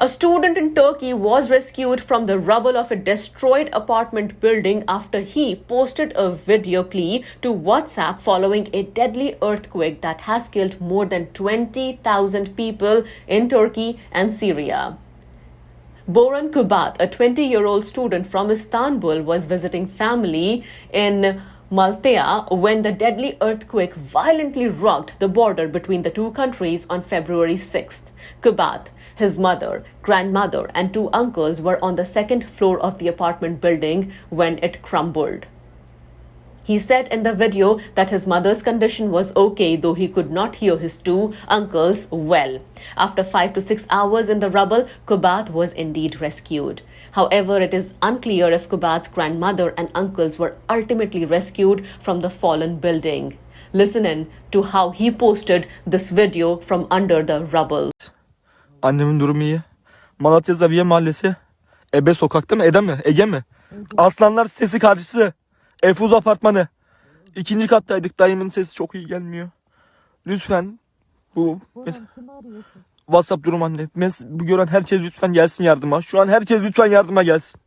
A student in Turkey was rescued from the rubble of a destroyed apartment building after he posted a video plea to WhatsApp following a deadly earthquake that has killed more than 20,000 people in Turkey and Syria. Boran Kubat, a 20-year-old student from Istanbul, was visiting family in Maltea when the deadly earthquake violently rocked the border between the two countries on February 6th. Kubat, his mother, grandmother, and two uncles were on the second floor of the apartment building when it crumbled. He said in the video that his mother's condition was okay, though he could not hear his two uncles well. After 5 to 6 hours in the rubble, Kubat was indeed rescued. However, it is unclear if Kubat's grandmother and uncles were ultimately rescued from the fallen building. Listen in to how he posted this video from under the rubble. Annemin durumu iyi. Malatya Zaviye Mahallesi. Ebe sokakta mı? Ede mi? Ege mi? Aslanlar Sesi karşısı. Efuz apartmanı. 2. kattaydık. Dayımın sesi çok iyi gelmiyor. Lütfen bu WhatsApp durum anne. Bu gören herkes lütfen gelsin yardıma. Şu an herkes lütfen yardıma gelsin.